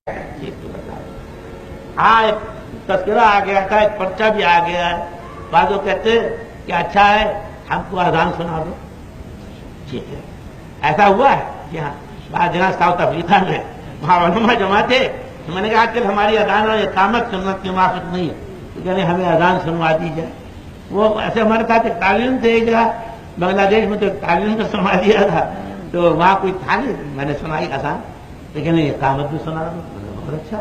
یہ تو بتاؤ. ہاں ایک تذکرہ آ گیا تھا, ایک پرچہ بھی آ گیا ہے. بعض لوگ کہتے ہیں کہ اچھا ہے ہم کو اذان سنا دو. ٹھیک ہے, ایسا ہوا ہے. جی ہاں, بعض جگہ ساؤتھ افریقہ میں وہاں علماء جمع تھے. میں نے کہا آج کل ہماری اذان اور اقامت سنت کے موافق نہیں ہے, تو کہنے ہمیں اذان سنوا دی جائے. وہ ایسے ہمارے ساتھ ایک تعلیم تھے, ایک جگہ بنگلہ دیش میں تو ایک تعلیم کو سنوا دیا تھا, تو وہاں کوئی تھا نہیں, میں نے سنائی اذان, لیکن اقامت بھی سنا دو. بہت اچھا,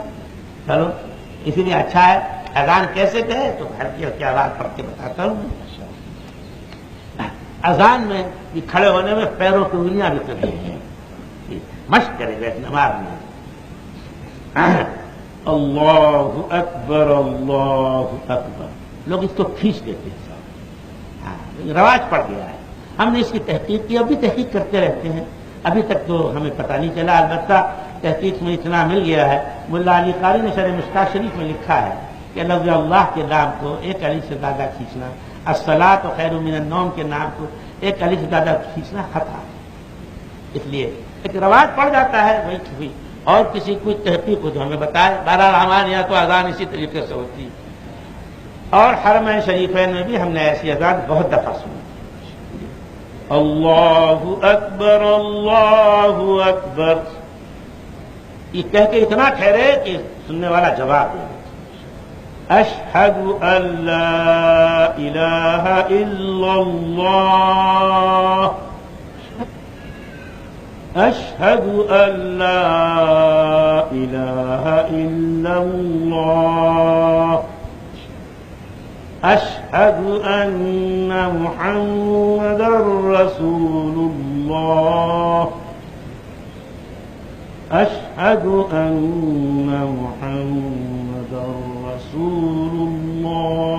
چلو اسی لیے اچھا ہے. اذان کیسے کہے تو گھر کی آواز پڑھ کے بتاتا ہوں. اذان میں یہ کھڑے ہونے میں پیروں کی انگلیاں بھی کرنی ہیں, مشق کرے گا نماز میں. اللہ اکبر اللہ اکبر, لوگ اس کو کھینچ دیتے ہیں, رواج پڑ گیا ہے. ہم نے اس کی تحقیق کی, اب بھی تحقیق کرتے رہتے ہیں. ابھی تک تو ہمیں پتہ نہیں چلا, البتہ تحقیق میں اتنا مل گیا ہے. ملا علی قاری نے شرح مشکاۃ شریف میں لکھا ہے کہ لفظ اللہ کے نام کو ایک الف سے زیادہ کھینچنا, الصلاۃ خیر من النوم کے نام کو ایک الف سے زیادہ کھینچنا خطا ہے. اس لیے ایک رواج پڑ جاتا ہے وہی ہوئی, اور کسی کوئی تحقیق ہو جو ہمیں بتائے. بہرحال ہمارے یہاں تو اذان اسی طریقے سے ہوتی ہے, اور حرمین شریفین میں بھی ہم نے ایسی اذان بہت دفعہ سنی. اللہ اکبر اللہ اکبر, یہ کہہ کے اتنا ٹھہرے کہ سننے والا جواب دے. اشہد ان لا الہ الا اللہ, اشہد ان لا الہ الا اللہ, اشہد ان محمدا رسول اللہ, اشہد ان محمدا رسول اللہ.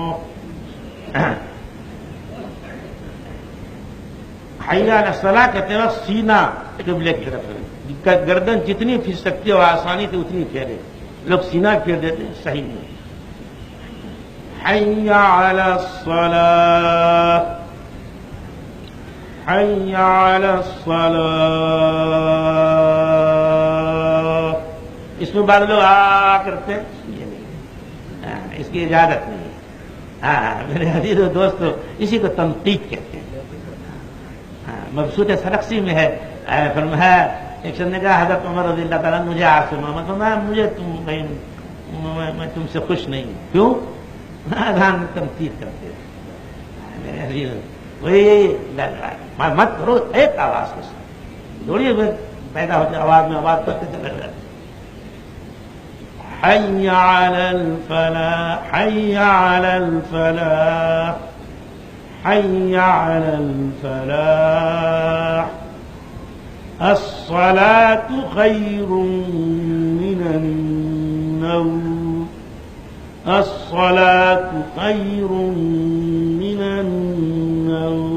حی علی الصلاۃ کہتے ہیں سینہ قبلے کی طرف, گردن جتنی پھر سکتی ہو آسانی سے اتنی پھیرے. لوگ سینہ پھیر دیتے ہیں, صحیح نہیں. حی علی الصلاۃ, حی علی الصلاۃ. اس میں بعض لوگ کرتے ہیں, یہ نہیں, اس کی اجازت نہیں. میرے عزیز و دوستو, اسی کو تنقید کہتے ہیں. مبسوط سرخسی میں ہے, فرمایا ایک شخص نے کہا حضرت عمر رضی اللہ تعالیٰ مجھے آپ سے محمد, مجھے میں تم سے خوش نہیں ہوں. کیوں؟ اذان تنقید کرتے ہیں. میرے عزیز وہی مت کرو, ایک آواز کے ساتھ تھوڑی پیدا ہوتے آواز میں آواز کرتے چلے جاتے. حی علی الفلاح, حی علی الفلاح, حی علی الفلاح, الصلاة خیر من النوم, الصلاة خیر من النوم.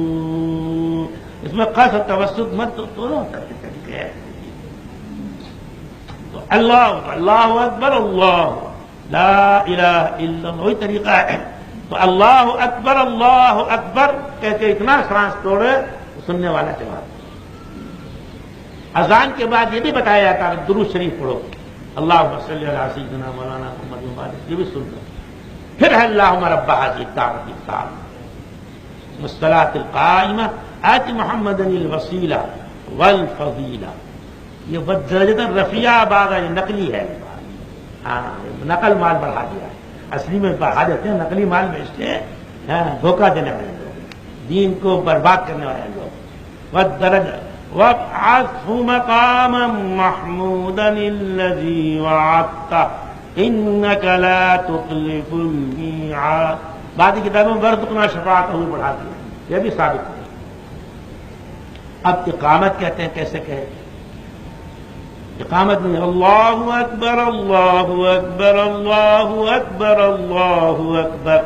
اس میں قصد توسط مت دونوں طریقے ہیں. اللہ اللہ اکبر اللہ لا الہ الا اللہ, وہی طریقہ ہے. تو اللہ اکبر کہہ کے اتنا سانس توڑے سننے والا جواب. اذان کے بعد یہ بھی بتایا جاتا ہے درود شریف پڑھو, اللہم صلی علی سیدنا مولانا محمد وبارک, یہ بھی سن لو. پھر ہے اللہم رب ھذہ الدعوۃ التامۃ والصلاۃ القائمۃ آت محمدا الوسیلہ والفضیلہ. یہ درجۃ الرفیعہ بعد یہ نقلی ہے. ہاں, نقل مال بڑھا دیا ہے, اصلی میں بڑھا دیتے ہیں, نقلی مال بیچتے ہیں, دھوکہ دینے والے لوگ, دین کو برباد کرنے والے لوگ. والدرجہ وابعثہ مقاما محمودا الذی وعدتہ انک لا تخلف المیعاد. بعض کتابوں میں ورزقنا شفاعتہ بڑھا دیا, یہ بھی ثابت ہے. اب اقامت کہتے ہیں, کیسے کہے اقامت میں اللہ اکبر اللہ اکبر اللہ اکبر اللہ اکبر.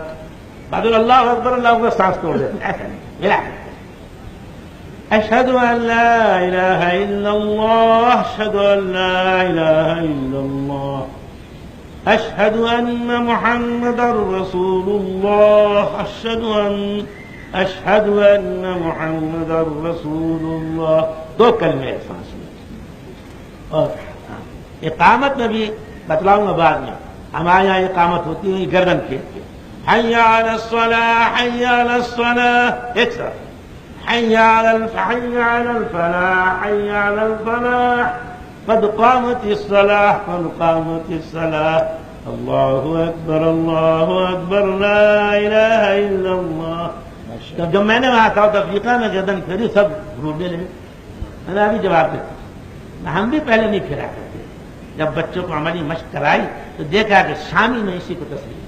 بعد اللہ اکبر اللہ اکبر سانس توڑ دیتے, ایسا نہیں ملا. اشہد ان لا الہ الا اللہ, اشہد ان لا الہ الا اللہ, اشہد ان محمد رسول اللہ, اشہد ان محمد رسول اللہ. دو کلمے سانس میں. اور اقامت میں بھی بتلاؤں گا بعد میں. ہمارے یہاں اقامت ہوتی ہے گردن پھیر کے, حی علی الصلاح حی علی الصلاح, ایک ساتھ حی علی الفلاح حی علی الفلاح قد قامت الصلاح قد قامت الصلاح اللہ اکبر لا الہ الا اللہ. جب میں نے وہاں تھا افریقہ میں گردن پھیری سب ڈھونڈنے لگے. میں نے ابھی جواب دیتا, ہم بھی پہلے نہیں پھیرا کرتے. جب بچوں کو عملی مشق کرائی تو دیکھا کہ شامی میں اسی کو تصویر